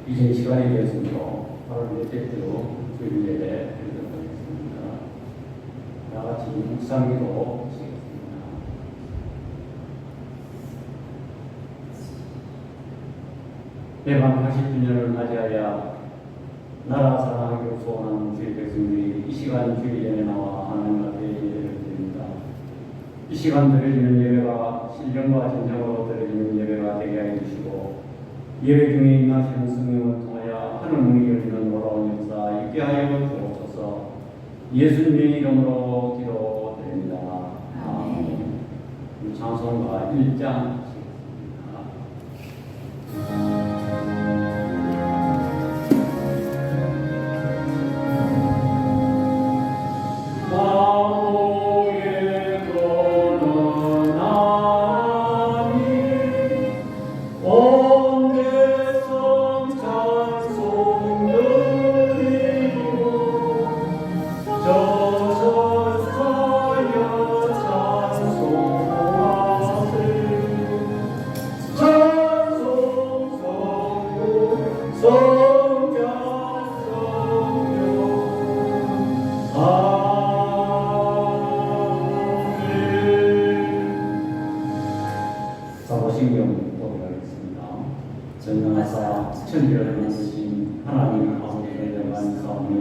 이제 시간이 되었으므로 8월 넷째 주 주일 예배 드리도록 하겠습니다. 다 같이 묵상기도 시겠습니다. 매번 80주년을 맞이하여 나라 사랑하기로 소원하는 주의 백성들이 이 시간 주일 예배 나와 하나님 앞에 예배를 드립니다. 이 시간 드려지는 예배가 신령과 진정으로 드려지는 예배가 되게 하여 주시고, 예배 중에 임하시는 성령을 통하여 하늘 문이 열리는 놀라운 역사 있게 하여 주옵소서. 예수님의 이름으로 기도드립니다. 아멘. 찬송가 1장 사도신경 보도록하겠습니다. 전능하사 천지를 만드신 하나님 아버지의 영광사오며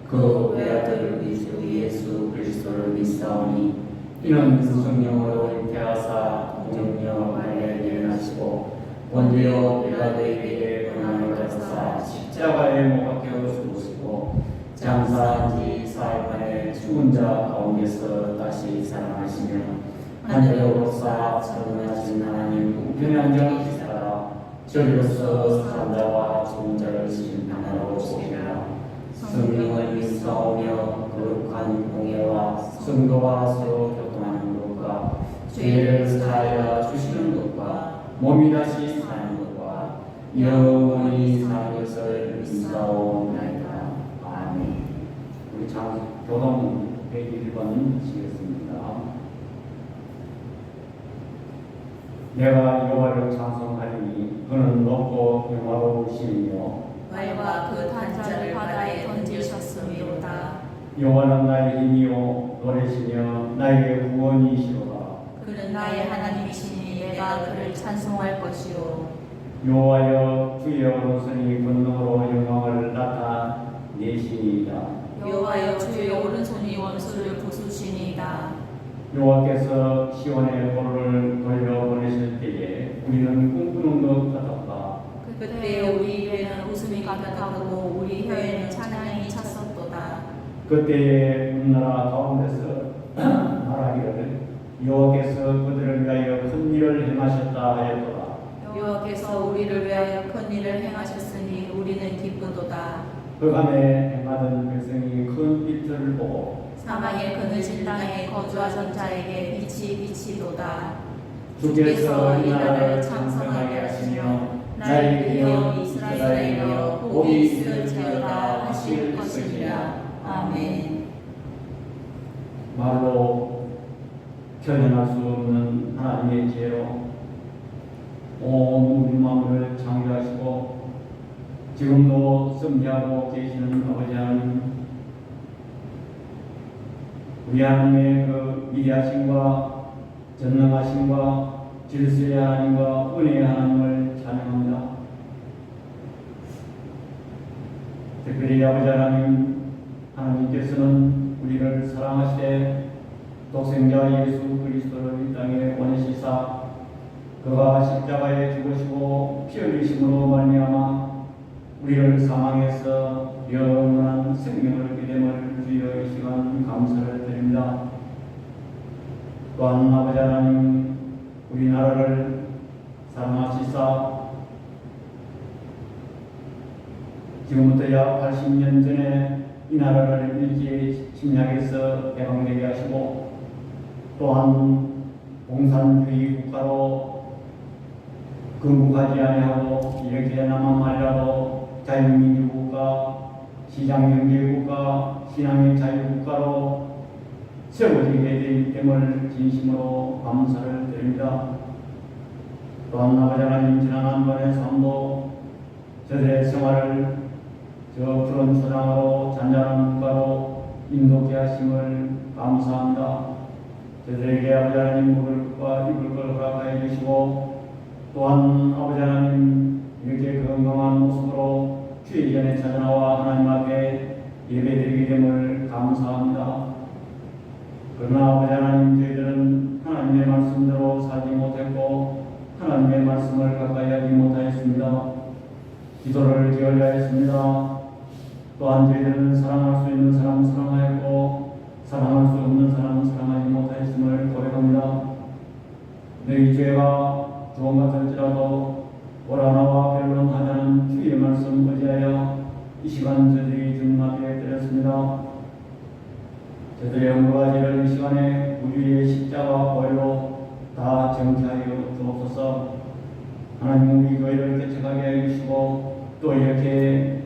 그 외아들 우리 주 예수 그리스도를 믿사오니 이는 성령으로 잉태하사 동정녀 마리아에게 나시고 본디오 빌라도에게 고난을 받으사 십자가에 못 박혀 죽으시고 장사한 지 사흘 만에 죽은 자 가운데서 다시 살아나시며 하늘에 오르사 전능하신 하나님 우편에 앉아계시다가 저리로서 사람자와 죽은 자를 심판하러 오시리라. 성령을 믿사오며 거룩한 공예와 성도와 서로 교통하는 것과 죄를 사하여 주시는 것과 몸이 다시 사는 것과 영원히 사는 것을 믿사오나이다. 아멘. 우리 교동 101번 시겠습니다. 내가 여호와를 찬송하리니 그는 높고 영화로우시며 말과 그 단자를 바다에 던지셨음이로다. 여호와는 나의 힘이요 노래시며 나의 구원이시로다. 그는 나의 하나님이시니 내가 그를 찬송할 것이요. 여호와여 주의 오른손이 권능으로 영광을 나타내시니이다. 여호와여 주의 오른손이 원수를 부수시니이다. 여호와께서 시온의 돌을 돌려보내실 때에 우리는 꿈꾸는 것 같았다. 그때 우리 입에는 웃음이 가득하고 우리 혀에는 찬양이 찼었도다. 그때에 나라 가운데서 말하기를 여호와께서 그들을 위하여 큰 일을 행하셨다 하였도다. 여호와께서 우리를 위하여 큰 일을 행하셨으니 우리는 기쁘도다. 그간에 행하던 백성이 큰 빛을 보고 사망의 그늘진 땅에 거주하던 자에게 빛이 비치도다. 주께서 이 나라를 창성하게 하시며 나의 기업 이스라엘이여 복이 있을지어다 하실 것이니라. 아멘. 말로 표현할 수 없는 하나님의 지혜로 온 우리 마음을 창조하시고 지금도 섭리하고 계시는 아버지 하나님, 우리 하나님의 그 위대하심과 전능하심과 질서의 하나님과 은혜의 하나님을 찬양합니다. 특별히 아버지 하나님, 하나님께서는 우리를 사랑하시되 독생자 예수 그리스도를 이 땅에 보내시사 그가 십자가에 죽으시고 피 흘리심으로 말미암아 우리를 사망해서 영원한 생명을 얻게 됨을 주여 이 시간 감사를 드립니다. 또한 아버지 하나님, 우리나라를 사랑하시사 지금부터 약 80년 전에 이 나라를 일제히 침략해서 해방되게 하시고 또한 공산주의 국가로 근국하지 아니하고 이렇게 나만 말이라도 자유민주국가, 시장경제국가, 신앙의 자유국가로 세워지게 될 됨을 진심으로 감사를 드립니다. 또한 아버지 하나님, 지난 한 번의 삶도 저들의 생활을 저 푸른 초장으로 잔잔한 물가로 인도케 하심을 감사합니다. 저들에게 아버지 하나님 먹을 것과 입을 걸 허락하여 주시고 또한 아버지 하나님 이렇게 건강한 모습으로 주의 전에 찾아나와 하나님 앞에 예배드리게 됨을 감사합니다. 그러나 아버지 하나님 저희들은 하나님의 말씀대로 살지 못했고 하나님의 말씀을 가까이 하지 못하였습니다. 기도를 게을리하였습니다. 또한 저희들은 사랑할 수 있는 사람은 사랑하였고 사랑할 수 없는 사람은 사랑하지 못하였음을 고백합니다. 너희 죄가 좋은 같을지라도 오라나와 변론하자는 주의 말씀 의지하여 이 시간 저들이 주님 앞에 드렸습니다. 저들의 영과 죄를 이 시간에 우리의 십자가 보혈로 다 정케하여 주옵소서. 하나님 우리 교회를 개척하게 하여 주시고 또 이렇게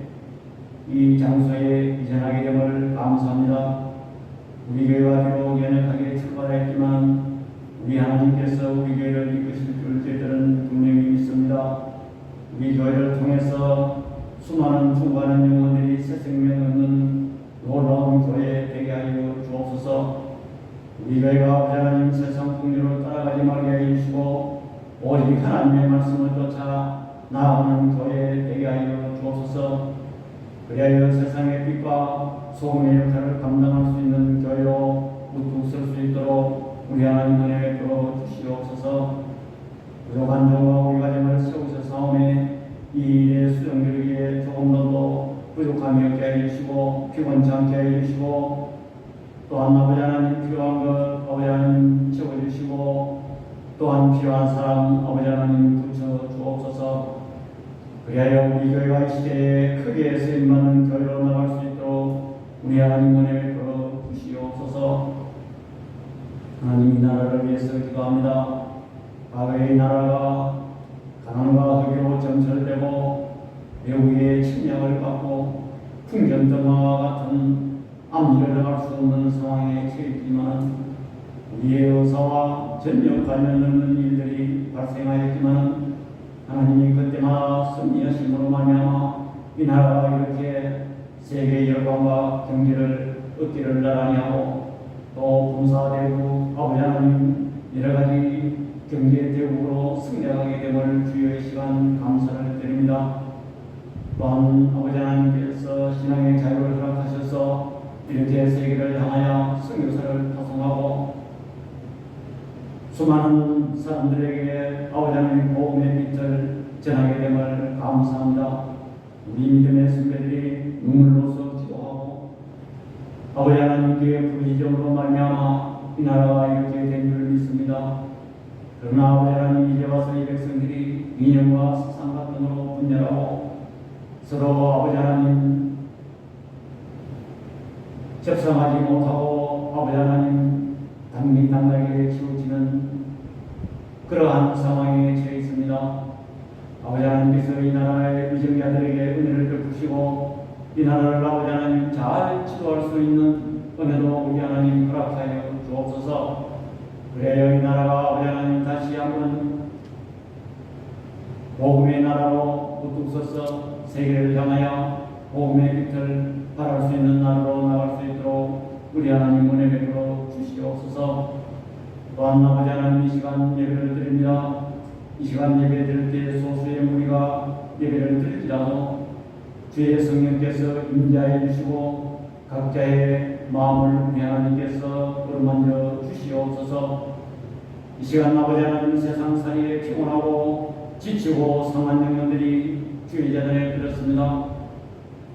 이 장소에 이전하게 됨을 감사합니다. 우리 교회가 비록 연약하게 출발했지만 우리 하나님께서 우리 교회를 이끄실 줄 저희들은 분명히 믿습니다. 우리 교회를 통해서 수많은 충고하는 영혼들이 새 생명 얻는 놀라운 교회 되게 하여 주옵소서. 우리 교회가 아버지 하나님 세상 풍류를 따라가지 말게 하여 주시고 오직 하나님의 말씀을 쫓아 나아가는 교회 되게 하여 주옵소서. 그리하여 세상의 빛과 소금의 역할을 감당할 수 있는 교회로 우뚝 설 수 있도록 우리 하나님 은혜 베풀어 주시옵소서. 부족한 종과 우리 가정을 세우셔사오매 이 일의 수행되기에 조금도 부족함이 없게 하여 주시고 피곤치 않게 하여 주시고 또한 아버지 하나님 필요한 것 아버지 하나님 채워주시고 또한 필요한 사람 아버지 하나님 붙여 주옵소서. 그리하여 우리 교회가 이 시대에 크게 쓰임받는 교회로 나갈 수 있도록 우리 하나님 은혜 베풀어 주시옵소서. 하나님 이 나라를 위해서 기도합니다. 과거의 나라가 가난과 흑요로 점철되고 외국의 침략을 받고 풍전등화와 같은 앞일을 나갈 수 없는 상황에 처했지만 우리의 의사와 전력 관련 없는 일들이 발생하였지만 하나님이 그때마다 승리하심으로 말미암아 이 나라가 이렇게 세계 열방과 경제를 얻기를 나란히 하고 또 군사대국 아버지 하나님 여러가지 경제대국으로 승리하게 됨을 주의 시간 감사를 드립니다. 또한 아버지 하나님께서 신앙의 자유를 허락하셔서 이렇게 세계를 향하여 선교사를 파송하고 수많은 사람들에게 아버지 하나님 복음의 빛을 전하게 됨을 감사합니다. 우리 믿음의 선배들이 눈물로서 기도하고 아버지 하나님께 부지적으로 말미암아 이 나라가 이렇게 된 줄 믿습니다. 그러나 아버지 하나님 이제 와서 이 백성들이 이념과 세상 같은 으로 분열하고 서로 아버지 하나님 협상하지 못하고 아버지 하나님 단민단단하게 치우치는 그러한 상황에 처해 있습니다. 아버지 하나님께서 이 나라의 위정자들에게 은혜를 베푸시고 이 나라를 아버지 하나님 잘 지도할 수 있는 은혜도 우리 하나님 허락하여 주옵소서. 그래야 이 나라가 아버지 하나님 다시 한번 복음의 나라로 우뚝 서서 세계를 향하여 복음의 빛을 발할 수 있는 나라로 나갈 수 있도록 우리 하나님 은혜 베풀어 주시옵소서. 또한 아버지 하나님 이 시간 예배를 드립니다. 이 시간 예배 드릴 때 소수의 무리가 예배를 드릴지라도 주의 성령께서 임재하여 주시고 각자의 마음을 우리 하나님께서 어루만져 주시옵소서. 이 시간 아버지 하나님 세상살이에 피곤하고 지치고 상한 영혼들이 주의 자리에 들었습니다.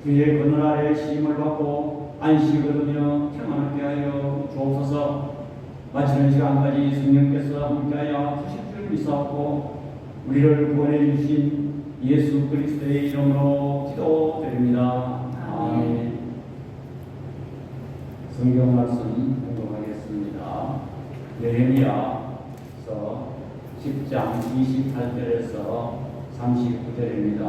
주의 그늘 아래 시임을 받고 안식을 얻으며 평안하게 하여 주옵소서. 마치는 시간까지 성령께서 함께하여 주실 줄 믿사옵고 우리를 구원해 주신 예수 그리스도의 이름으로 기도드립니다. 아멘. 성경 말씀 공독하겠습니다. 느헤미야서 10장 28절에서 39절입니다.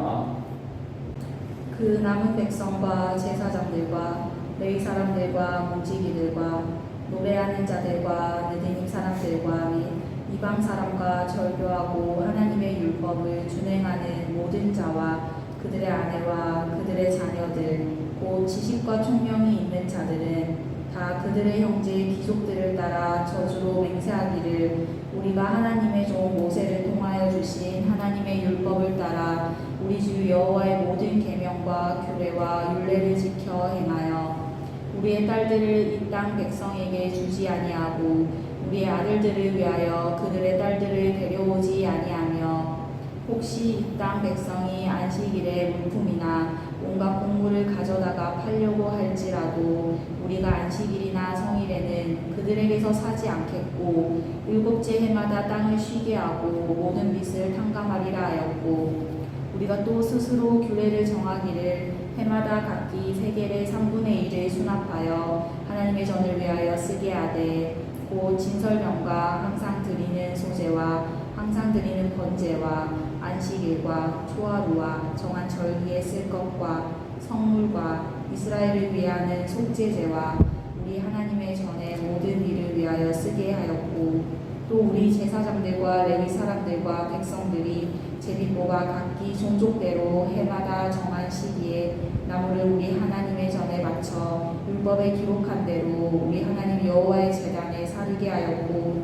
그 남은 백성과 제사장들과 레위 사람들과 문지기들과 노래하는 자들과 느헤님 사람들과 및 이방 사람과 절교하고 하나님의 율법을 준행하는 모든 자와 그들의 아내와 그들의 자녀들 곧 지식과 총명이 있는 자들은 다 그들의 형제 귀족들을 따라 저주로 맹세하기를 우리가 하나님의 종 모세를 통하여 주신 하나님의 율법을 따라 우리 주 여호와의 모든 계명과 규례와 율례를 지켜 행하여 우리의 딸들을 이 땅 백성에게 주지 아니하고 우리의 아들들을 위하여 그들의 딸들을 데려오지 아니하며 혹시 이 땅 백성이 안식일에 물품이나 온갖 곡물을 가져다가 팔려고 할지라도 우리가 안식일이나 성일에는 그들에게서 사지 않겠고 일곱째 해마다 땅을 쉬게 하고 모든 빚을 탕감하리라 하였고 우리가 또 스스로 규례를 정하기를 해마다 각기 세겔의 3분의 1을 수납하여 하나님의 전을 위하여 쓰게 하되 곧 진설명과 항상 드리는 소제와 항상 드리는 번제와 안식일과 초하루와 정한 절기에 쓸 것과 성물과 이스라엘을 위하는 속죄제와 우리 하나님의 전의 모든 일을 위하여 쓰게 하였고 또 우리 제사장들과 레위 사람들과 백성들이 제비 뽑아 각기 종족대로 해마다 정한 시기에 나무를 우리 하나님의 전에 바쳐 율법에 기록한 대로 우리 하나님 여호와의 제단에 사르게 하였고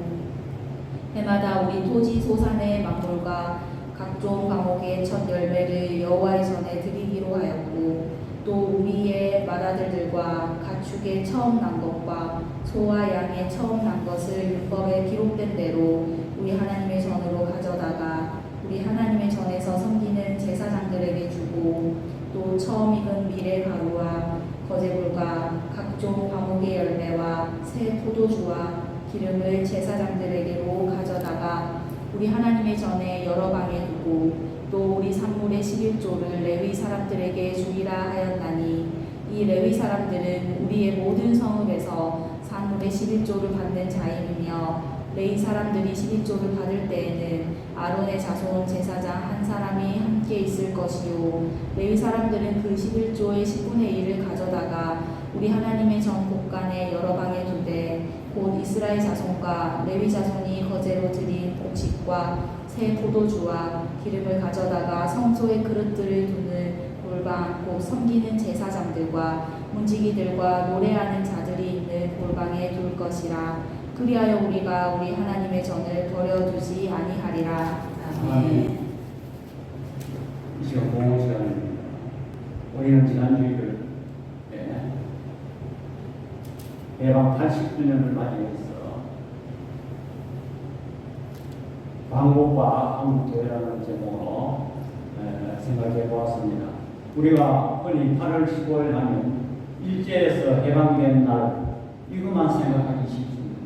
해마다 우리 토지 소산의 만물과 각종 과목의 첫 열매를 여호와의 전에 드리기로 하였고 또 우리의 맏아들들과 가축의 처음 난 것과 소와 양의 처음 난 것을 율법에 기록된 대로 우리 하나님의 전으로 가져다가 우리 하나님의 전에서 섬기는 제사장들에게 주고 또 처음 익은 밀의 가루와 거제불과 각종 과목의 열매와 새 포도주와 기름을 제사장들에게로 가져다가 우리 하나님의 전에 여러 방에 두고 또 우리 산물의 11조를 레위 사람들에게 주리라 하였나니 이 레위 사람들은 우리의 모든 성읍에서 산물의 11조를 받는 자임이며 레위 사람들이 11조를 받을 때에는 아론의 자손 제사장 한 사람이 함께 있을 것이요 레위 사람들은 그 11조의 10분의 1을 가져다가 우리 하나님의 전 곳간에 여러 방에 두되 곧 이스라엘 자손과 레위 자손이 거제로 드린 곡식과 새 포도주와 기름을 가져다가 성소의 그릇들을 두는 골방 곧 섬기는 제사장들과 문지기들과 노래하는 자들이 있는 골방에 둘 것이라 그리하여 우리가 우리 하나님의 전을 버려두지 아니하리라. 아멘. 이 시간 공헌 시간입니다. 우리는 지난 주일을 해방 89년을 맞이해서 광복과 한국교회라는 제목으로 생각해 보았습니다. 우리가 흔히 8월 15일 하면 일제에서 해방된 날 이것만 생각하기 쉽습니다.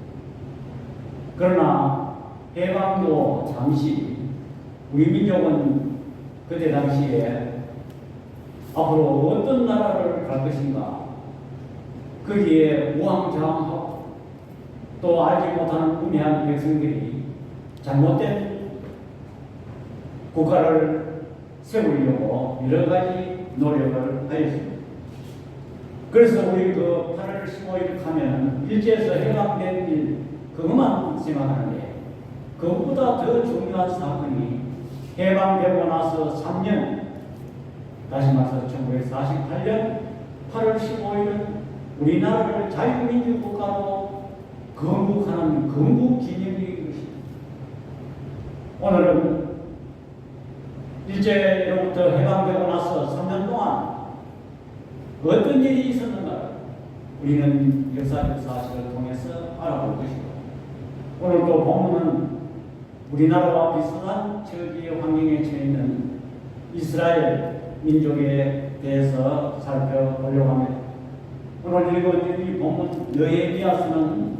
그러나 해방도 잠시 우리 민족은 그때 당시에 앞으로 어떤 나라를 갈 것인가 거기에 우왕좌왕하고 또 알지 못하는 우매한 백성들이 잘못된 국가를 세우려고 여러 가지 노력을 하였습니다. 그래서 우리 그 8월 15일 하면 일제에서 해방된 일 그것만 생각하는데 그것보다 더 중요한 사건이 해방되고 나서 3년 다시 말해서 1948년 8월 15일은 우리나라를 자유민주 국가로 건국하는 건국기념일인 것입니다. 오늘은 일제로부터 해방되고 나서 3년 동안 어떤 일이 있었는가 우리는 역사적 사실을 통해서 알아볼 것이고 오늘 또 본문은 우리나라와 비슷한 처지의 환경에 처해 있는 이스라엘 민족에 대해서 살펴보려고 합니다. 오늘 읽은 이 본문 느헤미야서는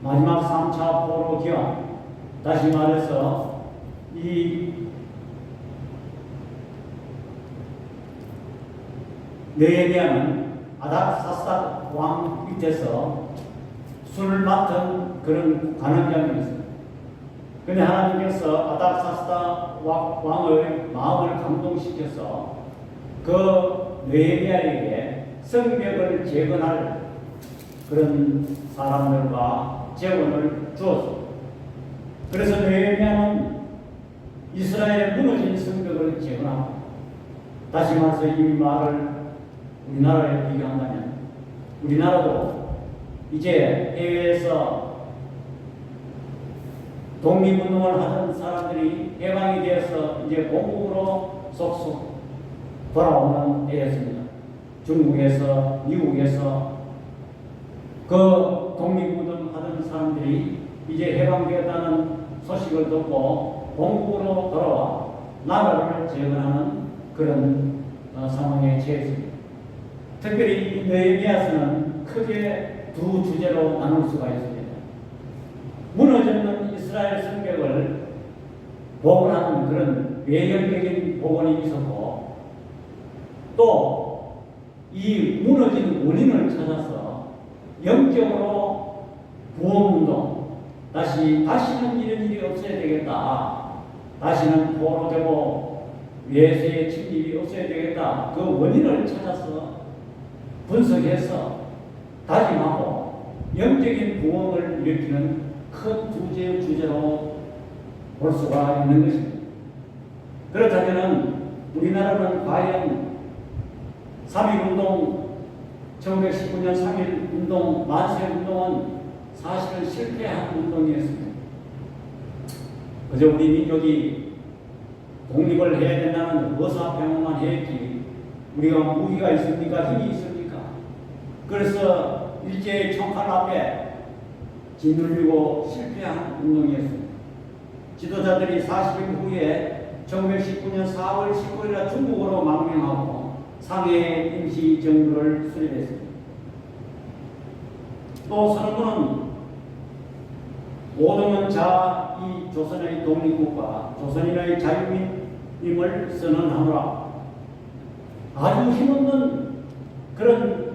마지막 3차 포로 기간 다시 말해서 이 느헤미야는 아닥사스다 왕 밑에서 술을 맡은 그런 관원장이었습니다. 그런데 하나님께서 아닥사스다 왕의 마음을 감동시켜서 그 느헤미야에게 성벽을 재건할 그런 사람들과 재원을 주었습니다. 그래서 느헤미야는 이스라엘의 무너진 성벽을 재건하고 다시 말해서 이 말을 우리나라에 비교한다면 우리나라도 이제 해외에서 독립운동을 하던 사람들이 해방이 되어서 이제 본국으로 속속 돌아오는 때였습니다. 중국에서, 미국에서 그 독립운동 하던 사람들이 이제 해방되었다는 소식을 듣고 본국으로 돌아와 나라를 재건하는 그런 상황에 처했습니다. 특별히 이 느헤미야서는 크게 두 주제로 나눌 수가 있습니다. 무너졌는 이스라엘 성벽을 복원하는 그런 외형적인 복원이 있었고, 또 이 무너진 원인을 찾아서 영적으로 구원운동, 다시는 이런 일이 없어야 되겠다, 다시는 포로되고 외세의 침입이 없어야 되겠다, 그 원인을 찾아서 분석해서 다짐하고 영적인 부흥을 일으키는 큰 두 주제로 볼 수가 있는 것입니다. 그렇다면 우리나라는 과연 3.1운동, 1919년 3.1운동, 만세운동은 사실은 실패한 운동이었습니다. 그저 우리 민족이 독립을 해야 된다는 의사표명만 했지 우리가 무기가 있습니까? 힘이 있습니까? 그래서 일제의 총칼 앞에 짓눌리고 실패한 운동이었습니다. 지도자들이 40일 후에 1919년 4월 19일 중국으로 망명하고 상해 임시정부를 수립했습니다. 또 서른분은 오동은 이 조선의 독립국가, 조선인의 자유민임을 선언하노라. 아주 힘없는 그런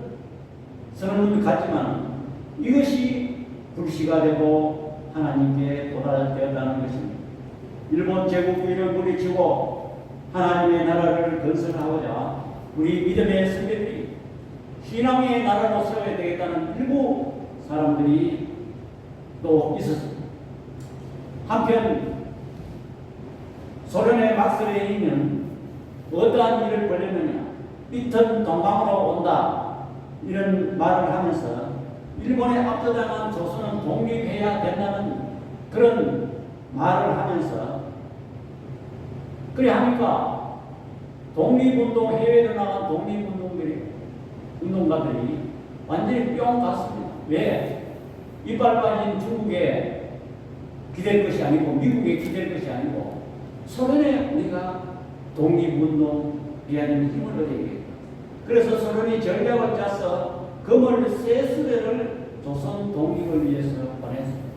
선언을 갖지만 이것이 불씨가 되고 하나님께 도달되었다는 것입니다. 일본 제국주의를 물리치고 하나님의 나라를 건설하고자 우리 믿음의 선배들이 신앙의 나라로 세워야 되겠다는 일부 사람들이 또 있었습니다. 한편 소련의 막스 레닌은 어떠한 일을 벌였느냐, 삐튼 동방으로 온다, 이런 말을 하면서 일본에 압도당한 조선은 독립해야 된다는 그런 말을 하면서 그래 하니까 독립운동, 해외로 나간 운동가들이 완전히 뿅 갔습니다. 왜? 이빨 빠진 중국에 기댈 것이 아니고 미국에 기댈 것이 아니고 소련에 우리가 독립운동 위하는 힘을 얻어야겠다. 그래서 소련이 전략을 짜서 금을 세 수레를 조선 독립을 위해서 보냈습니다.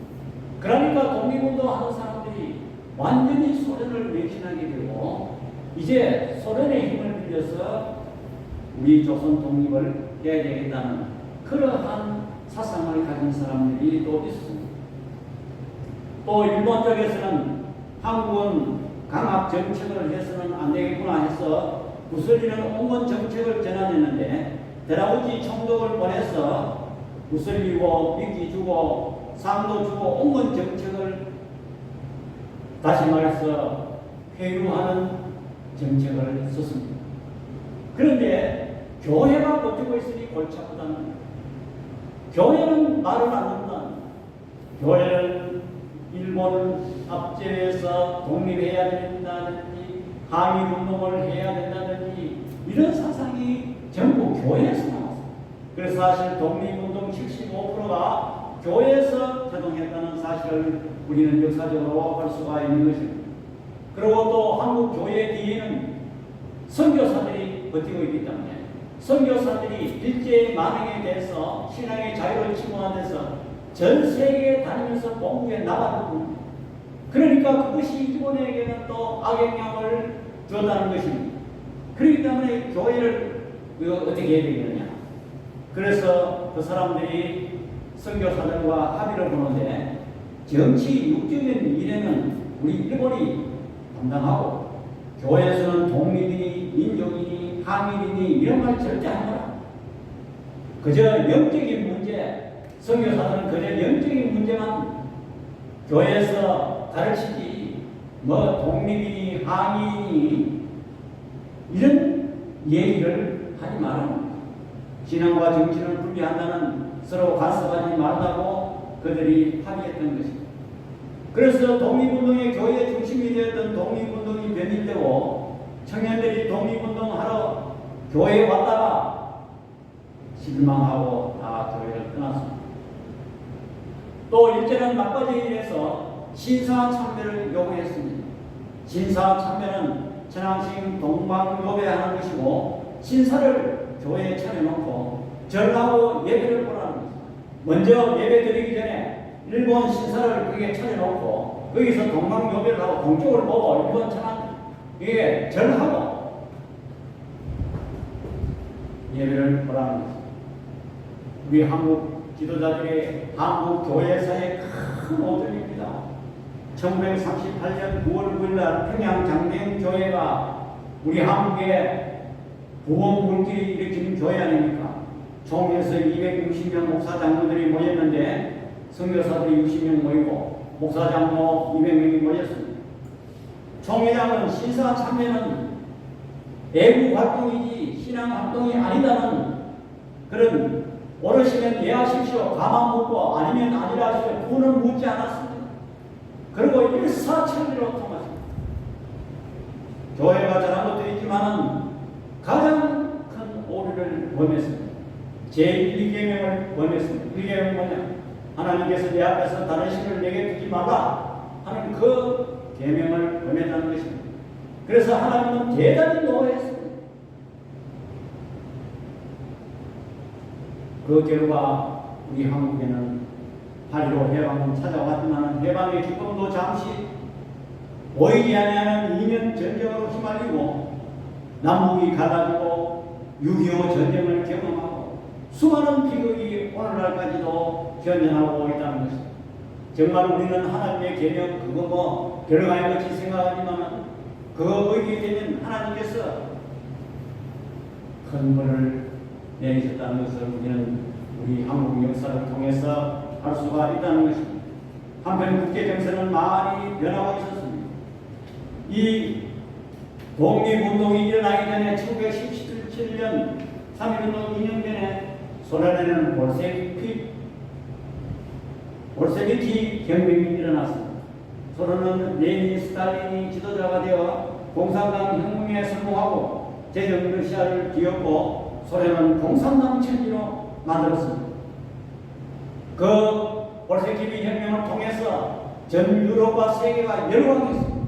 그러니까 독립운동 하는 사람들이 완전히 소련을 맹신하게 되고 이제 소련의 힘을 빌려서 우리 조선 독립을 해야 되겠다는 그러한 사상을 가진 사람들이 또 있습니다. 또 일본 쪽에서는 한국은 강압 정책을 해서는 안 되겠구나 해서 무솔리는 온건 정책을 전환했는데 데라우지 총독을 보내서 무솔리고 미끼 주고 상도 주고 온건 정책을 다시 말해서 회유하는 정책을 썼습니다. 그런데 교회가 버티고 있으니 골치 아프다는 거예요. 교회는 말을 안 듣는, 교회는 일본을 압제해서 독립해야 된다든지 항일운동을 해야 된다든지 이런 사상이 전부 교회에서 나왔어요. 그래서 사실 독립운동 75%가 교회에서 태동했다는 사실을 우리는 역사적으로 알 수가 있는 것입니다. 그리고 또 한국 교회 뒤에는 선교사들이 버티고 있기 때문에 선교사들이 일제의 만행에 대해서 신앙의 자유를 침범하면서 전 세계에 다니면서 본국에 나가는, 그러니까 그것이 일본에게는 또 악영향을 주었다는 것입니다. 그렇기 때문에 교회를 어떻게 해야 되겠느냐. 그래서 그 사람들이 선교사들과 합의를 보는데 정치 육적인 일에는 우리 일본이 담당하고 교회에서는 독립이니 민족이니 항일이니 이런 말 절대 안 하라. 그저 영적인 문제, 선교사들은 그저 영적인 문제만 교회에서 가르치지 뭐 독립이니 항일이니 이런 얘기를 하지 말아요. 신앙과 정치를 분리한다는, 서로 간섭하지 말라고 그들이 합의했던 것입니다. 그래서 독립운동의 교회 중심이 되었던 독립운동이 변질되고 청년들이 독립운동하러 교회에 왔다가 실망하고 다 교회를 떠났습니다. 또 일제는 나빠지기 위해서 신사참배를 요구했습니다. 신사참배는 천황식 동방요배하는 것이고, 신사를 교회에 차려놓고 절하고 예배를 보라는 것입니다. 먼저 예배 드리기 전에 일본 신사를 거기에 차려놓고 거기서 동방요배를 하고 동쪽을 보고 일본 천황 이게 절하고 예배를 보라는 것입니다. 우리 한국 지도자들의 한국 교회사의 큰 오점입니다. 1938년 9월 9일 평양 장대교회가 우리 한국의 부흥 물길이 일으키는 교회 아닙니까? 총에서 260명 목사 장로들이 모였는데 선교사들이 60명 모이고 목사 장로 200명이 모였습니다. 총회장은 신사 참배는 애국 활동이지 신앙 활동이 아니다는 그런 오르시면 예하십시오 가만 묻고 아니면 아니라 하시오 부는 묻지 않았습니다. 그리고 일사천리로 통하십니다. 교회가 잘한 것도 있지만은 가장 큰 오류를 범했습니다. 제1계명을 범했습니다. 1계명은 뭐냐? 하나님께서 내 앞에서 다른 신을 내게 두지 말라 하는 그 계명을 범했다는 것입니다. 그래서 하나님은 대단히 노해했습니다. 그 결과 우리 한국에는 8.15 해방은 찾아왔지만 해방의 기쁨도 잠시 보이지 아니하는 이면 전쟁으로 휘말리고 남북이 갈라지고 6.25 전쟁을 경험하고 수많은 비극이 오늘날까지도 견연하고 있다는 것입니다. 정말 우리는 하나님의 계명 그거 뭐 별거아닌 것이 생각하지만 그거 의기에 되면 하나님께서 큰 벌을 내리셨다는 것을 우리는 우리 한국 역사를 통해서 알 수가 있다는 것입니다. 한편 국제정세는 많이 변하고 있었습니다. 이 독립운동이 일어나기 전에 1917년 3.1운동 2년 전에 소련에는 볼셰비키 혁명이 일어났습니다. 소련은 레닌, 스탈린이 지도자가 되어 공산당 혁명에 성공하고 제정 러시아를 뒤엎고 소련은 공산당 천지로 만들었습니다. 그 볼셰비키 혁명을 통해서 전 유럽과 세계가 열광했습니다.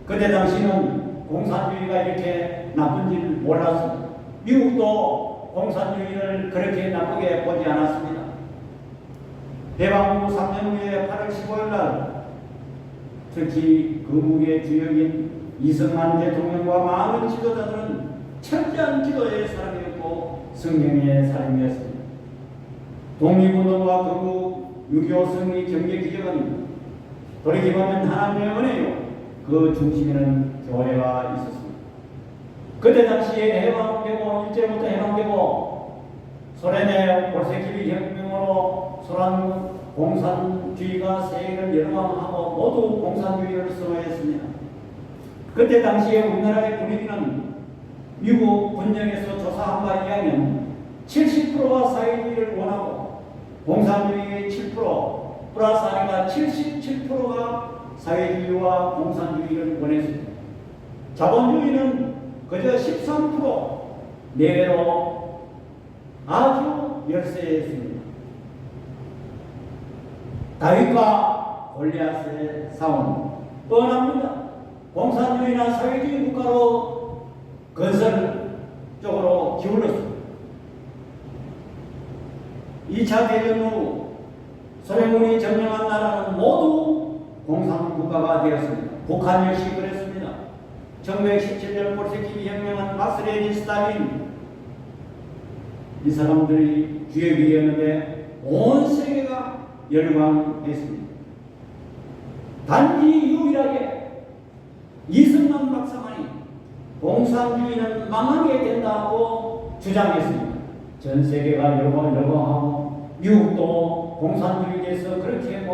그때 당시는 공산주의가 이렇게 나쁜지를 몰랐습니다. 미국도 공산주의를 그렇게 나쁘게 보지 않았습니다. 해방 후 3년 후에 8월 15일 날 특히 건국의 주역인 이승만 대통령과 많은 지도자들은 철저한 기도의 사람이었고 성령의 사람이었습니다. 독립운동과 건국, 6.25 승리, 경제 기적은 돌이켜보면 하나님의 은혜요. 그 중심에는 교회가 있었습니다. 그때 당시에 해방되고 일제부터 해방되고 소련의 볼셰비키 혁명으로 소련 공산주의가 세계를 열광하고 모두 공산주의를 선호했습니다. 그때 당시에 우리나라의 분위기는 미국 분쟁에서 조사한 바에 의하면 70%가 사회주의를 원하고 공산주의의 7% 플러스 아니가 77%가 사회주의와 공산주의를 원했습니다. 자본주의는 그저 13% 내외로 아주 열세했습니다. 다윗과 골리앗의 싸움 뻔합니다. 공산주의나 사회주의 국가로 건설 쪽으로 기울었습니다. 2차 대전 후 소련군이 점령한 나라는 모두 공산국가가 되었습니다. 북한 역시 그랬습니다. 1917년 볼셰비키 혁명은 마르크스, 스탈린 이 사람들이 주역이 되었는데 온 세계가 열광했습니다. 단지 유일하게 이승만 박사만이 공산주의는 망하게 된다고 주장했습니다. 전 세계가 열광하고 미국도 공산주의에 대해서 그렇게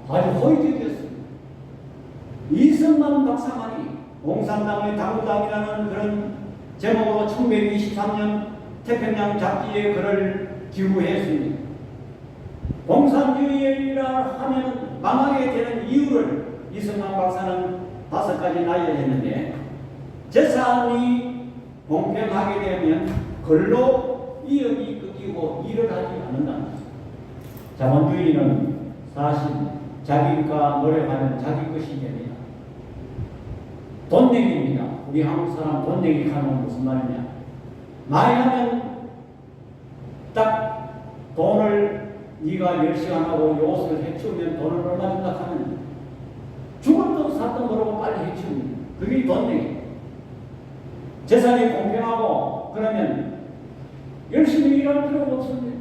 아주 호의적이었습니다. 이승만 박사만이 공산당의 당구당이라는 그런 제목으로 1923년 태평양 잡지에 글을 기고했습니다. 공산주의라 하면 망하게 되는 이유를 이승만 박사는 5가지 나열했는데, 재산이 공평하게 되면 근로 이익이 끊기고 일을 하지 않는다. 자본주의는 사실 자기가 노력하면 자기 것이 됩니다. 돈 내기입니다. 우리 한국 사람 돈 내기 하면 무슨 말이냐? 많이 하면 딱 돈을 네가 10시간 하고 이 옷을 해치우면 돈을 얼마 준다 하면 죽을 돈 샀던 거라고 빨리 해치웁니다. 그게 돈 내기. 재산이 공평하고 그러면 열심히 일할 필요가 없습니다.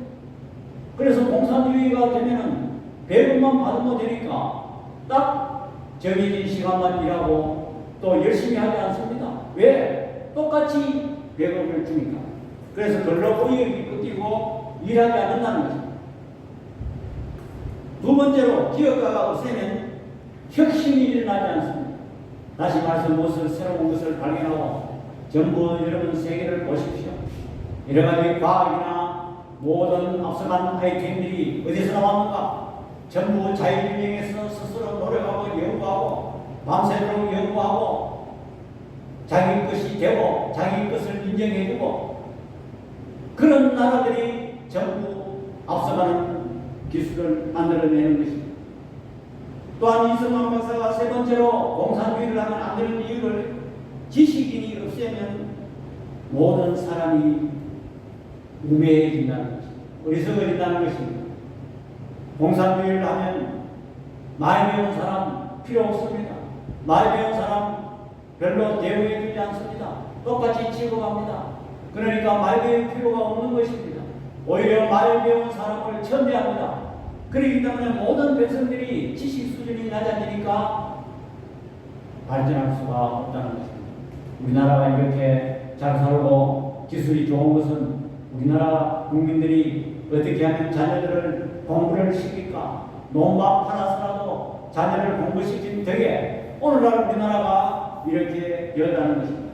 그래서 공산주의가 되면은 배급만 받으면 되니까 딱 정해진 시간만 일하고 또 열심히 하지 않습니다. 왜? 똑같이 배급을 주니까. 그래서 근로의욕이 끊기고 일하지 않는다는 것입니다. 두 번째로 기업가가 없으면 혁신이 일어나지 않습니다. 다시 말해서 무엇을 새로운 것을 발견하고 전부 여러분 세계를 보십시오. 여러 가지 과학이나 모든 앞서간 아이템들이 어디서 나왔는가? 전부 자율주행에서 스스로 노력하고 연구하고 밤새도록 연구하고 자기 것이 되고 자기 것을 인정해주고 그런 나라들이 전부 앞서가는 기술을 만들어내는 것입니다. 또한 이승만 박사가 세 번째로 공산주의를 하면 안 되는 이유를 지식인이 없애면 모든 사람이 우매해진다는 것입니다. 어리석어진다는 것입니다. 공산주의를 하면 많이 배운 사람 필요 없습니다. 많이 배운 사람 별로 대우해주지 않습니다. 똑같이 취급합니다. 그러니까 많이 배울 필요가 없는 것입니다. 오히려 많이 배운 사람을 천대합니다. 그렇기 때문에 모든 백성들이 지식 수준이 낮아지니까 발전할 수가 없다는 것입니다. 우리나라가 이렇게 잘 살고 기술이 좋은 것은 우리나라 국민들이 어떻게 하면 자녀들을 공부를 시킬까? 논밭 팔아서라도 자녀를 공부시킨 덕에 오늘날 우리나라가 이렇게 되었다는 것입니다.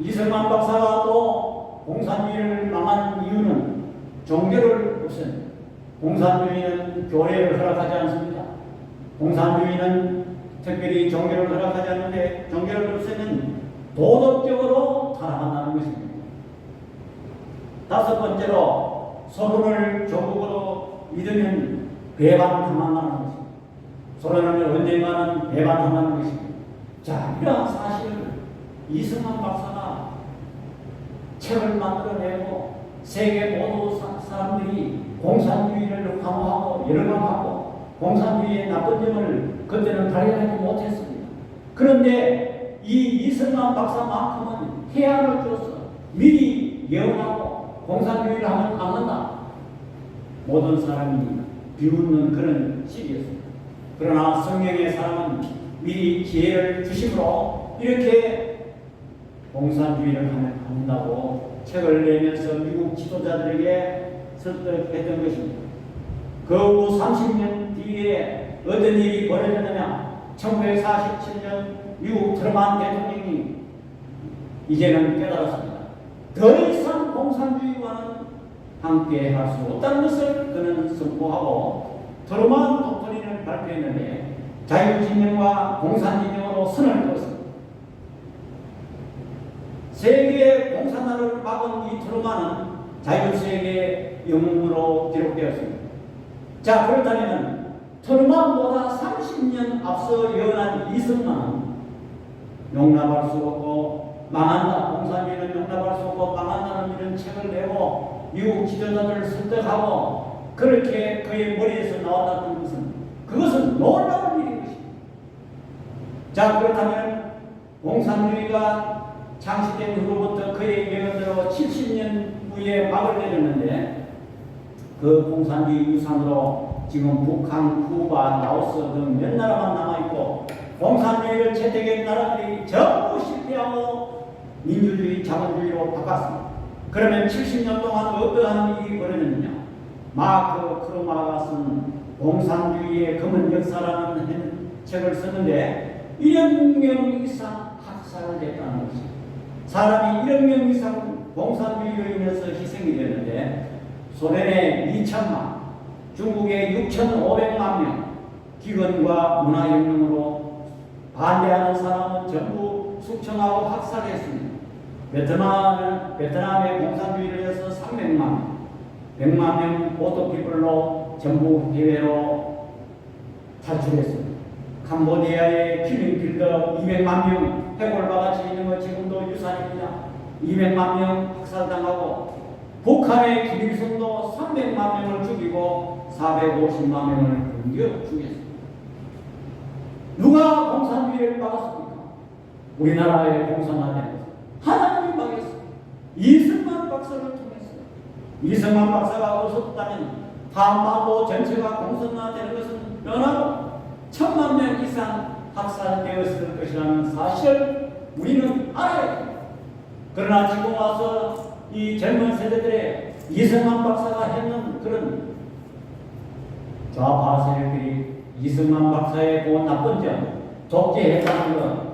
이승만 박사가 또 공산주의를 망한 이유는 종교를 없앤 공산주의는 교회를 허락하지 않습니다. 공산주의는 특별히 종교를 허락하지 않는데 종교를 없애면 도덕적으로 타락한다는 것입니다. 다섯 번째로 소론을 조국으로 믿으면 배반당한다는 것입니다. 소론을 언젠가는 배반한다는 것입니다. 자, 이러한 사실을 이승만 박사가 책을 만들어내고 세계 모든 사람들이 공산주의를 강화하고 열광하고 공산주의의 나쁜 점을 그때는 발견하지 못했습니다. 그런데 이 이승만 박사만큼은 해안을 줘서 미리 예언하고 공산주의를 하면 안 한다. 모든 사람이 비웃는 그런 시기였습니다. 그러나 성경의 사람은 미리 기회를 주심으로 이렇게 공산주의를 하면 안 된다고 책을 내면서 미국 지도자들에게 설득했던 것입니다. 그 후 30년 뒤에 어떤 일이 벌어졌느냐? 1947년 미국 트루먼 대통령이 이제는 깨달았습니다. 더 이상 공산주의와는 함께 할 수 없다는 것을 그는 선포하고 트루먼 독트린을 발표했는데 자유진영과 공산진영으로 선을 그었습니다. 세계 공산화를 막은 이 트루먼은 자유세계 영웅으로 기록되었습니다. 자, 그렇다면 트루먼보다 30년 앞서 예언한 이승만은 용납할 수 없고 망한다, 공산주의는 용납할 수 없고 망한다는 이런 책을 내고 미국 지도자들을 설득하고 그렇게 그의 머리에서 나왔다는 것은 그것은 놀라운 일인 것입니다. 자, 그렇다면 공산주의가 창시된 후로부터 그의 예언대로 70년 후에 막을 내렸는데 그 공산주의 유산으로 지금 북한, 쿠바, 라오스 등 몇 나라만 남아있고 공산주의를 채택한 나라들이 전부 실패하고 민주주의, 자본주의로 바꿨습니다. 그러면 70년 동안 어떠한 일이 벌어졌느냐? 마크 크루마가 쓴 공산주의의 검은 역사라는 책을 썼는데 1년 명 이상 학살됐다는 것입니다. 사람이 1억 명 이상 공산주의로 인해서 희생이 되는데 소련의 2천만, 중국의 6,500만 명, 기근과 문화혁명으로 반대하는 사람은 전부 숙청하고 학살했습니다. 베트남의 공산주의를 해서 300만 명, 100만 명 오토피플로 전부 해외로 탈출했습니다. 캄보디아의 킬링필드 200만 명 해골바같이 있는 것 지금도 유산입니다. 200만 명 학살당하고 북한의 김일성도 300만 명을 죽이고 450만 명을 굶겨 죽였습니다. 누가 공산주의를 막았습니까? 우리나라의 공산화된 하나님이 막았습니다. 이승만 박사를 통해서. 이승만 박사가 없었다면 한반도 전체가 공산화되는 것은 뻔하고 1,000만 명 이상 학살되었을 것이라는 사실을 우리는 알아야 됩니다. 그러나 지금 와서 이 젊은 세대들의 이승만 박사가 했는 그런 좌파 세력들이 이승만 박사의 그 나쁜 점, 독재했다는 것,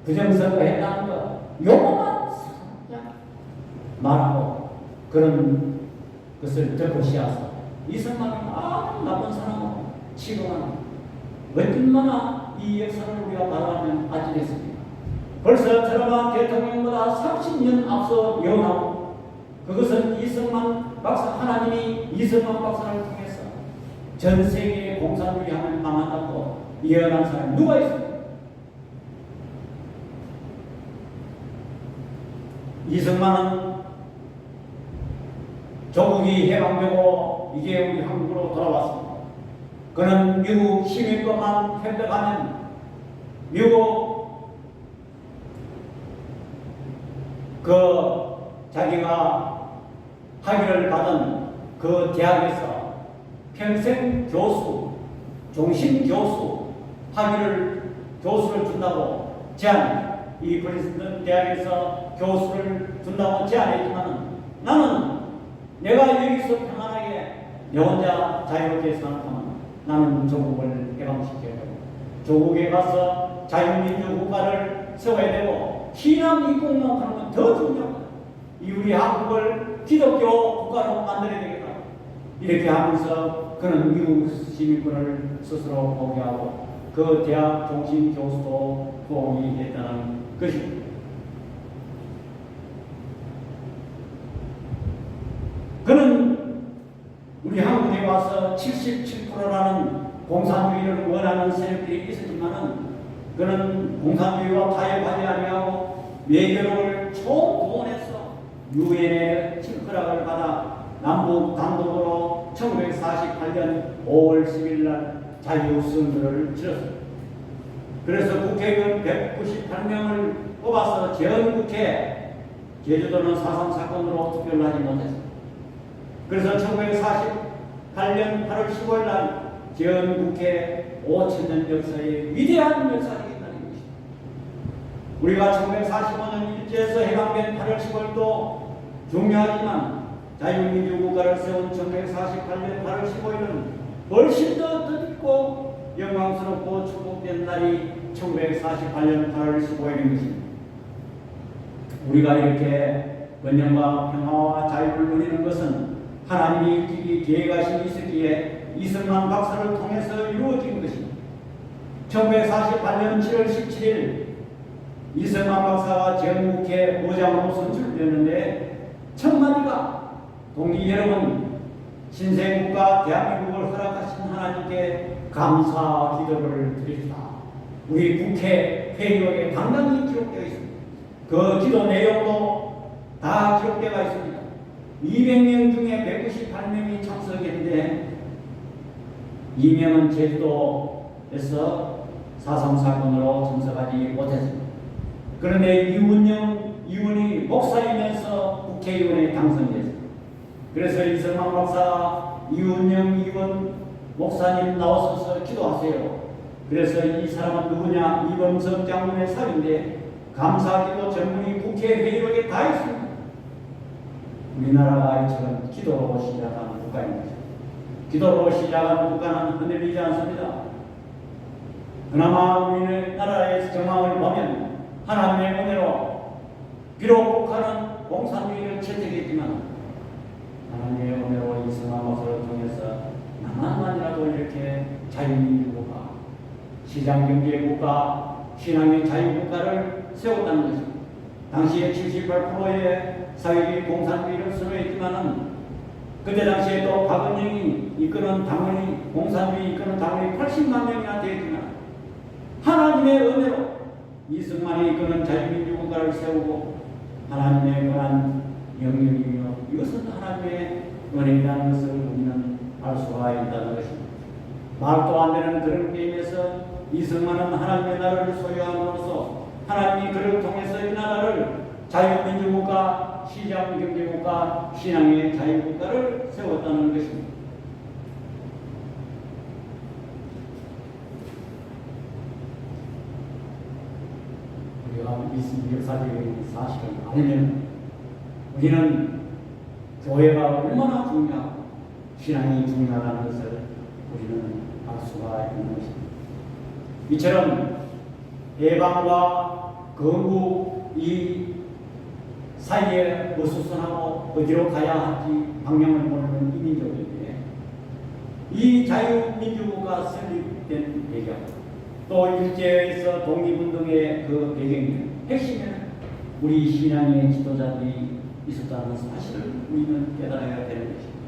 부정선거했다는 것, 요것만 말하고 그런 것을 덮어씌워서 이승만은 아주 나쁜 사람이고 지금은 얼마나 이 역사를 우리가 바라보면 아찔했습니다. 벌써 트럼프 대통령보다 30년 앞서 예언하고 그것은 이승만 박사, 하나님이 이승만 박사를 통해서 전 세계의 공산주의 하면 망한다고 예언한 사람이 누가 있습니까? 이승만은 조국이 해방되고 이제 우리 한국으로 돌아왔습니다. 그는 미국 시민권만 획득하면 미국 자기가 학위를 받은 그 대학에서 평생 교수, 종신 교수 교수를 준다고 이 프린스턴 대학에서 교수를 준다고 제안했지만 나는 내가 여기서 평안하게 내 혼자 자유롭게 생각하면 나는 조국을 해방시켜야 되고 조국에 가서 자유민주 국가를 세워야 되고 신앙 입국만 하는 건 더 중요하다. 우리 한국을 기독교 국가로 만들어야 되겠다. 이렇게 하면서 그는 미국 시민권을 스스로 포기하고 그 대학 종신 교수도 포기했다는 것입니다. 그는 우리 한국에 와서 77%라는 공산주의를 원하는 세력들이 있었지만은 그는 공산주의와 타협하지 아니하고 외교력을 총동원해서 유엔의 칭크락을 받아 남북 단독으로 1948년 5월 10일 날 자유선언을 치렀습니다. 그래서 국회의원 198명을 뽑아서 전국회, 제주도는 4.3 사건으로 투표를 하지 못했습니다. 그래서 1948년 8월 15일 날 전국회 5,000년 역사의 위대한 역사이기 때문입니다. 우리가 1945년 일제에서 해방된 8월 15일도 중요하지만 자유민주국가를 세운 1948년 8월 15일은 훨씬 더 뜻깊고 영광스럽고 축복된 날이 1948년 8월 15일인 것입니다. 우리가 이렇게 번영과 평화와 자유를 누리는 것은 하나님이 일찍이 계획하심이 있었기에 이승만 박사를 통해서 이루어진 것입니다. 1948년 7월 17일 이승만 박사가 전국회 의장으로 선출되었는데 첫마디가 동지 여러분, 신생국가 대한민국을 허락하신 하나님께 감사 기도를 드립니다. 우리 국회 회의록에 당당히 기록되어 있습니다. 그 기도 내용도 다 기록되어 있습니다. 200명 중에 198명이 참석했는데 2명은 제주도에서 4.3 사건으로 참석하지 못했습니다. 그런데 이훈영 의원이 목사이면서 국회의원에 당선됐습니다. 그래서 이승만 박사, 이훈영 의원 목사님 나오셔서 기도하세요. 그래서 이 사람은 누구냐? 이범석 장군의 사위인데 감사기도 전문이 국회 회의록에 다 있습니다. 우리나라가 이처럼 기도로 시작하는 국가입니다. 기도로 시작하는 국가는 흔들리지 않습니다. 그나마 우리나라의 정황을 보면 하나님의 은혜로 비록 북한은 공산주의를 채택했지만 하나님의 은혜로 이승만 목사를 통해서 남한만이라도 이렇게 자유민주국가, 시장경제국가, 신앙의 자유국가를 세웠다는 것입니다. 당시에 78%의 사회주의 공산주의를 선호했지만은 그때 당시에 또 박은영이 이끄는 당원이 공산주의 이끄는 당원이 80만 명이나 되었지만 하나님의 은혜로 이승만이 이끄는 자유민주국가를 세우고 하나님의 권한 영역이며 이것은 하나님의 은혜라는 것을 우리는 알 수가 있다는 것입니다. 말도 안 되는 그런 게임에서 이승만은 하나님의 나라를 소유함으로써 하나님이 그를 통해서 이 나라를 자유민주국가, 시장경제국가, 신앙의 자유국가를 세웠다는 것입니다. 우리가 이 역사적인 사실을 알면 우리는 교회가 얼마나 중요하고 신앙이 중요하다는 것을 우리는 알 수가 있는 것입니다. 이처럼 해방과 건국 이 사이에 어수선하고 어디로 가야 할지 방향을 모르는 이민족에게 이 자유민주국가 설립된 배경 또 일제에서 독립운동의 그 배경이 핵심에는 우리 신앙의 지도자들이 있었다는 사실을 우리는 깨달아야 되는 것입니다.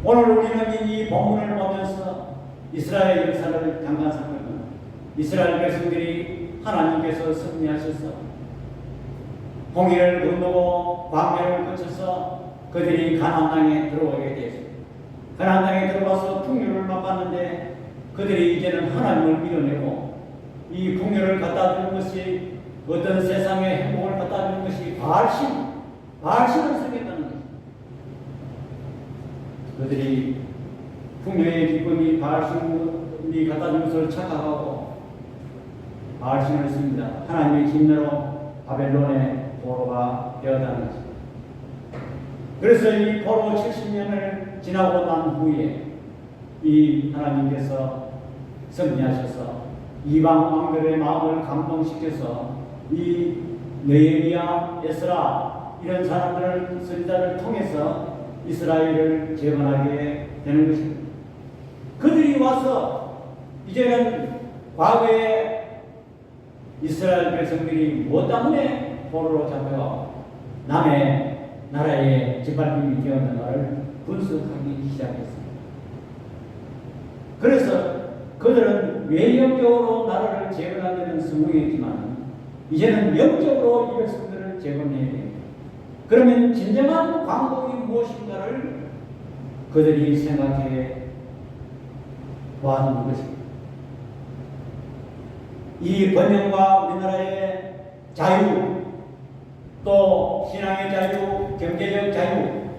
오늘 우리는 이 본문을 보면서 이스라엘 역사를 잠깐 살펴보면 이스라엘 백성들이 하나님께서 승리하셔서 홍해를 건너고 광야를 거쳐서 그들이 가나안 땅에 들어오게 되었습니다. 가나안 땅에 들어가서 풍요를 맛봤는데 그들이 이제는 하나님을 밀어내고 이 풍요를 갖다 주는 것이 어떤 세상의 행복을 갖다 주는 것이 바알신을 섬겼다는 것입니다. 그들이 풍요의 기쁨이 바알신이 갖다 주는 것을 착각하고 바알신을 씁니다. 하나님의 진노로 바벨론의 포로가 되었다는 것입니다. 그래서 이 포로 70년을 지나고 난 후에 이 하나님께서 승리하셔서 이방 왕들의 마음을 감동시켜서 이 느헤미야, 에스라 이런 사람들을 선지자를 통해서 이스라엘을 재건하게 되는 것입니다. 그들이 와서 이제는 과거에 이스라엘 백성들이 무엇 때문에 포로로 잡혀가 남의 나라의 짓밟힘이 되었는가를 분석하기 시작했습니다. 그래서 그들은 외형적으로 나라를 재건하려는 성공했지만 이제는 영적으로 이 백성들을 재건해야 됩니다. 그러면 진정한 광복이 무엇인가를 그들이 생각해 보았는 것입니다. 이 번영과 우리나라의 자유, 또 신앙의 자유, 경제적 자유,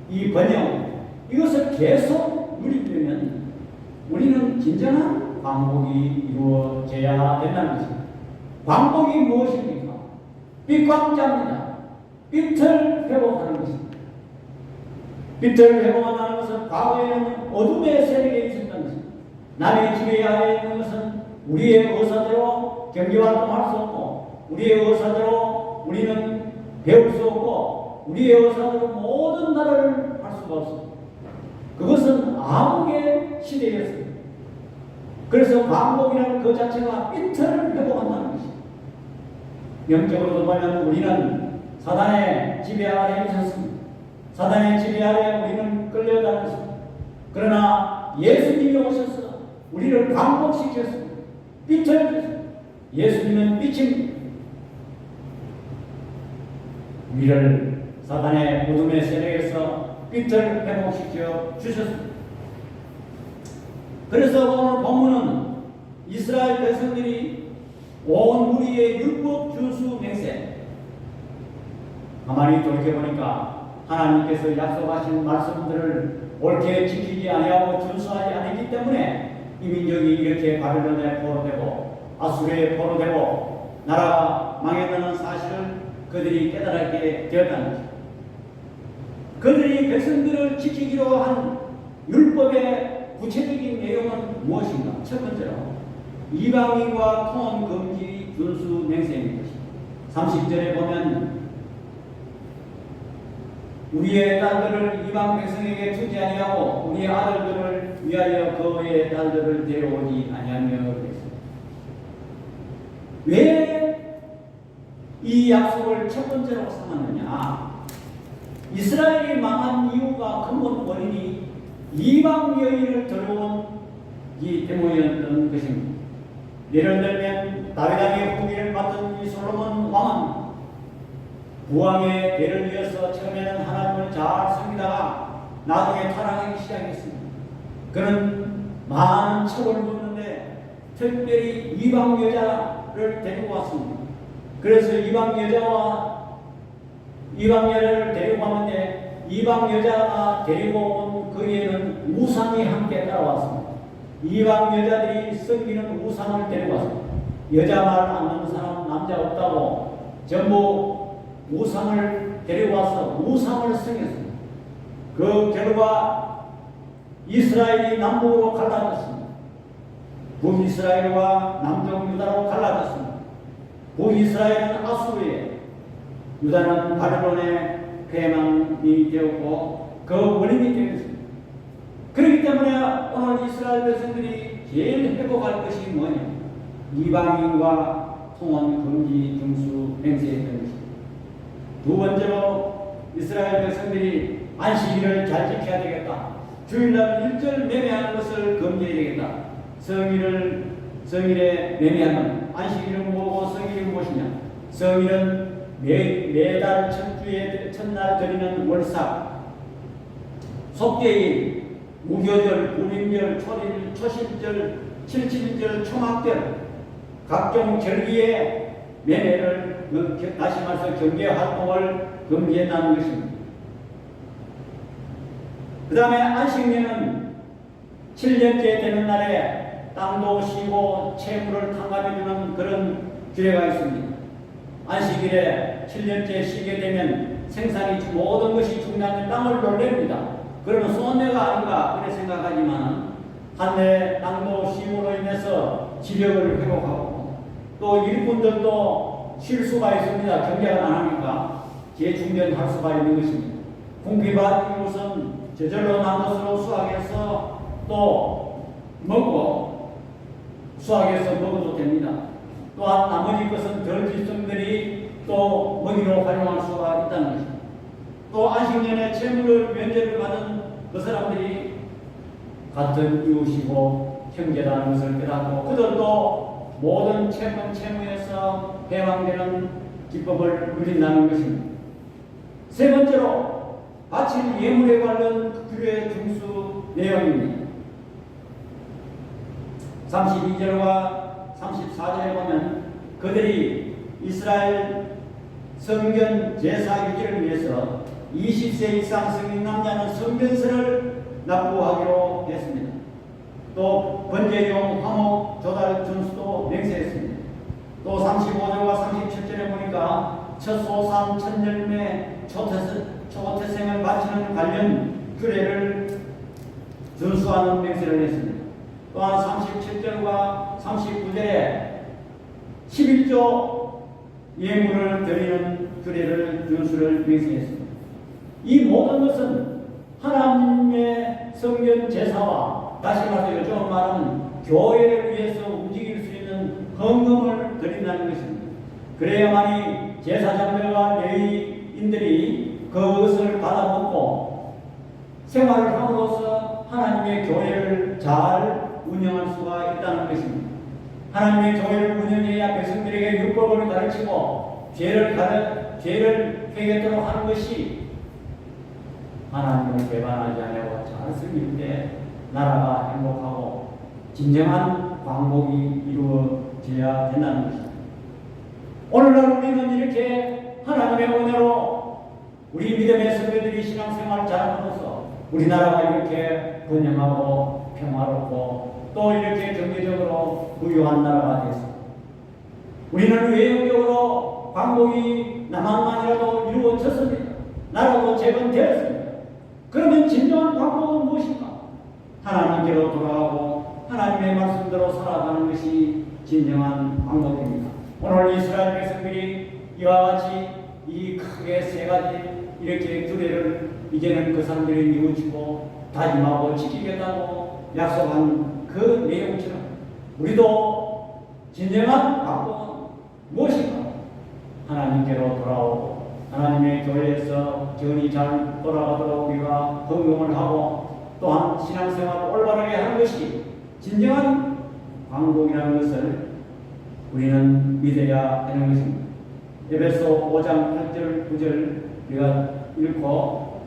이 번영, 이것을 계속 누리려면 우리는 진정한 광복이 이루어져야 된다는 것입니다. 광복이 무엇입니까? 빛광자입니다. 빛을 회복하는 것입니다. 빛을 회복한다는 것은 과거에는 어둠의 세력에 있었다는 것입니다. 남의 지배하에 있는 것은 우리의 의사대로 경제활동할 수 없고 우리의 의사대로 우리는 배울 수 없고 우리의 의사대로 모든 나라를 할 수가 없습니다. 그것은 암흑의 시대였습니다. 그래서 광복이라는 그 자체가 빛을 회복한다는 것입니다. 영적으로도 보면 우리는 사단의 지배 아래 있었습니다. 사단의 지배 아래 우리는 끌려다녔습니다. 그러나 예수님이 오셔서 우리를 광복시켰습니다. 빛을 주셨습니다. 예수님은 빛입니다. 우리를 사단의 어둠의 세력에서 빛을 회복시켜 주셨습니다. 그래서 오늘 본문은 이스라엘 백성들이 온 우리의 율법 준수 맹세 가만히 돌이켜보니까 하나님께서 약속하신 말씀들을 옳게 지키지 아니하고 준수하지 않았기 때문에 이 민족이 이렇게 바벨론에 포로되고 아수르에 포로되고 나라가 망했다는 사실을 그들이 깨달게 되었다는 것입니다. 그들이 백성들을 지키기로 한 율법의 구체적인 내용은 무엇인가? 첫 번째로 이방인과 통혼 금지 준수 맹세인 것입니다. 30절에 보면 우리의 딸들을 이방 백성에게 주지 아니하고 우리의 아들들을 위하여 그의 딸들을 데려오지 아니하며 그랬습니다. 왜 이 약속을 첫 번째로 삼았느냐? 이스라엘이 망한 이유가 근본 원인이 이방 여인을 들어오기 때문이었던 것입니다. 예를 들면 다윗 왕의 후기를 받던 이 솔로몬 왕은 부왕의 대를 이어서 처음에는 하나님을 잘 섬기다가 나중에 타락하기 시작했습니다. 그는 많은 척을 묻는데 특별히 이방 여자를 데리고 왔습니다. 그래서 이방 여자를 데리고 왔는데 이방 여자가 데리고 온 그에는 우상이 함께 따라왔습니다. 이방 여자들이 섬기는 우상을 데리고 왔습니다. 여자 말 안 듣는 사람 남자 없다고 전부 우상을 데리고 와서 우상을 섬겼습니다. 그 결과 이스라엘이 남북으로 갈라졌습니다. 북이스라엘과 남쪽 유다로 갈라졌습니다. 북이스라엘은 아수르에, 유다는 바벨론의 패망이 되었고 그 원인이 되었습니다. 그렇기 때문에 오늘 이스라엘 백성들이 제일 회복할 것이 뭐냐? 이방인과 통혼 금지 중수 맹세했던 것입니다. 두 번째로 이스라엘 백성들이 안식일을 잘 지켜야 되겠다. 주일날 일절 매매하는 것을 금지해야 되겠다. 성일에 매매하는 안식일은 뭐고 성일이 무엇이냐? 성일은 매달 첫날 드리는 월삭, 속죄일, 무교절, 불임절, 초일, 초실절, 칠칠절, 초막절 각종 절기에 매매를 다시 말해서 경제 활동을 금지한다는 것입니다. 그 다음에 안식년은 7년째 되는 날에 땅도 쉬고 채무를 탕감해주는 그런 규례가 있습니다. 안식일에 7년째 쉬게 되면 생산이 모든 것이 중요한 땅을 놀랍니다. 그러면 손해가 아닌가 그렇게 생각하지만 한 해 땅도 쉼으로 인해서 지력을 회복하고 또 일꾼들도 쉴 수가 있습니다. 경작을 안 하니까 재충전할 수가 있는 것입니다. 궁핍한 이웃은 저절로 난 것으로 수확해서 또 먹고 수확해서 먹어도 됩니다. 또한 나머지 것은 덜 지성들이 또 먹이로 활용할 수가 있다는 것입니다. 또 안식년에 채무를 면제를 받은 그 사람들이 같은 이웃이고 형제라는 것을 깨닫고 그들도 모든 채무에서 해방되는 기법을 누린다는 것입니다. 세 번째로 바칠 예물에 관련 규례 중수 내용입니다. 32절과 34절에 보면 그들이 이스라엘 성전 제사 유지를 위해서 20세 이상 성인 남자는 성전세를 납부하기로 했습니다. 또 번제용 화목 조달 준수도 맹세했습니다. 또 35절과 37절에 보니까 첫 소산 첫 열매 초태생을 바치는 관련 규례를 준수하는 맹세를 했습니다. 또한 37절과 39절에 11조 예물을 드리는 규례를 준수를 맹세했습니다. 이 모든 것은 하나님의 성전 제사와 다시 말해서 요즘 말하는 교회를 위해서 움직일 수 있는 헌금을 드린다는 것입니다. 그래야만이 제사장들과 레위인들이 그것을 받아먹고 생활을 함으로써 하나님의 교회를 잘 운영할 수가 있다는 것입니다. 하나님의 교회를 운영해야 백성들에게 율법을 가르치고 죄를 회개토록 하는 것이 하나님을 배반하지 않고 잘 섬길 때 나라가 행복하고 진정한 광복이 이루어져야 된다는 것입니다. 오늘날 우리는 이렇게 하나님의 은혜로 우리 믿음의 선배들이 신앙생활을 잘함으로써 우리나라가 이렇게 번영하고 평화롭고 또 이렇게 경제적으로 부유한 나라가 됐습니다. 우리는 외형적으로 광복이 남한만이라도 이루어졌습니다. 나라도 재건되었습니다. 그러면 진정한 광복은 무엇인가? 하나님께로 돌아가고 하나님의 말씀대로 살아가는 것이 진정한 광복입니다. 오늘 이스라엘 백성들이 이와 같이 이 크게 세 가지 이렇게 규례를 이제는 그 사람들이 뉘우치고 다짐하고 지키겠다고 약속한 그 내용처럼 우리도 진정한 바꾸는 무엇인가? 하나님께로 돌아오고 하나님의 교회에서 견이 잘 돌아가도록 우리가 헌금을 하고 또한 신앙생활을 올바르게 하는 것이 진정한 광복이라는 것을 우리는 믿어야 하는 것입니다. 에베소 5장 8절 9절 우리가 읽고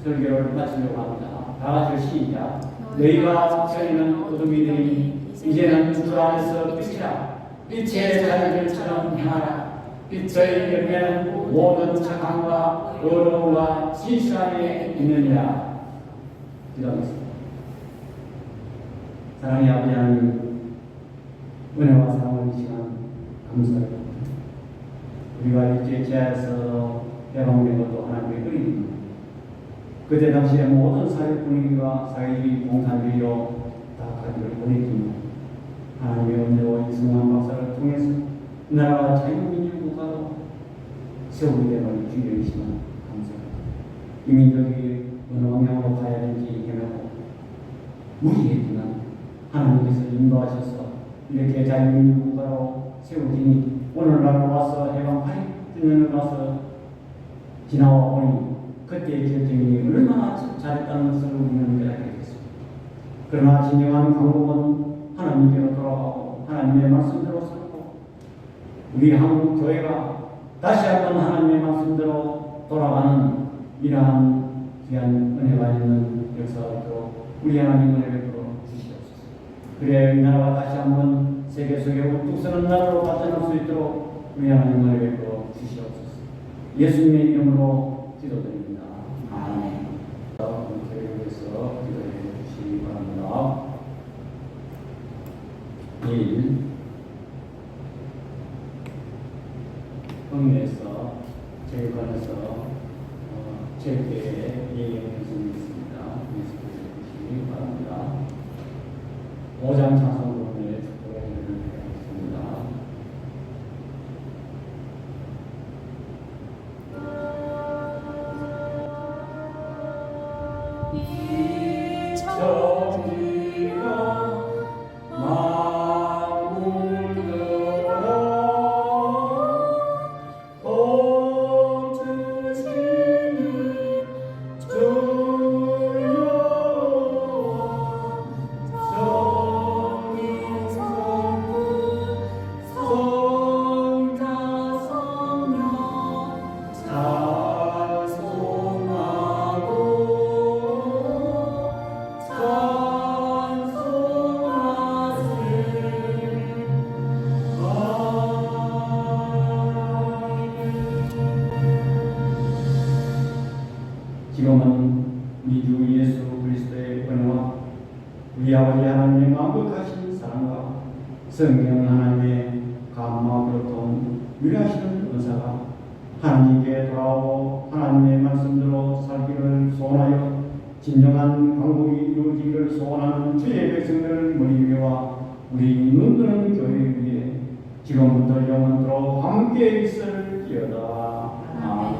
설교를 마치려고 합니다. 다 같이 시작. 너희가 전에는 어둠이 되니 이제는 주 안에서 빛이라. 빛의 자녀들처럼 행하라. 빛의 열매는 모든 착함과 의로움과 진실함에 있느니라. 기도하겠습니다. 사랑의 아버지 하나님, 은혜와 사랑을 이 시간 감사합니다. 우리가 일제 지하에서 해방된 것도 하나님의 은혜입니다. 그때 당시에 모든 사회 분위기와 사회주의 공산주의로 다 가지를 보냈지만 하나님의 은혜로 이승만 박사를 통해서 나라가 자유민주 국가로 세우게 됨을 주님의 시간 감사합니다. 이 민족이 어느 방향으로 가야 되는지 헤매고 무리했지만 하나님께서 인도하셔서 이렇게 자유민주 국가로 세우지니 오늘날 와서 해방 80주년을 와서 지나와 보니 그때의 결정이 얼마나 잘했다는 것을 우리는 깨닫게 됐습니다. 그러나 진정한 광복은 하나님께로 돌아가고 하나님의 말씀대로 살고 우리 한국 교회가 다시 한번 하나님의 말씀대로 돌아가는 이러한 귀한 은혜가 있는 역사가 있도록 우리 하나님 은혜 베풀어 주시옵소서. 그래 이 나라가 다시 한번 세계 속에 우뚝 서는 나라로 발전할 수 있도록 우리 하나님 은혜 베풀어 주시옵소서. 예수님의 이름으로 기도드립니다. 아멘. 교회를 위해서 기도해 주시기 바랍니다. 1. 흥미에서 제일관에서 제일교회에 예의의 말씀이 있습니다. 예수께서 주시기 바랍니다. 5장 찬송 부분의 축복의 기도를 드리겠습니다. 지금은 우리 주 예수 그리스도의 은혜와 우리 아버지 하나님의 완벽하신 사랑과 성령 하나님의 감화와 교통 유리하시는 은사가 하나님께 돌아오고 하나님의 말씀대로 살기를 소원하여 진정한 광복이 이루어지기를 소원하는 주의 백성들 머리 위와 우리 눈뜨는 교회 위에 지금부터 영원토록 함께 있을지어다. 아멘.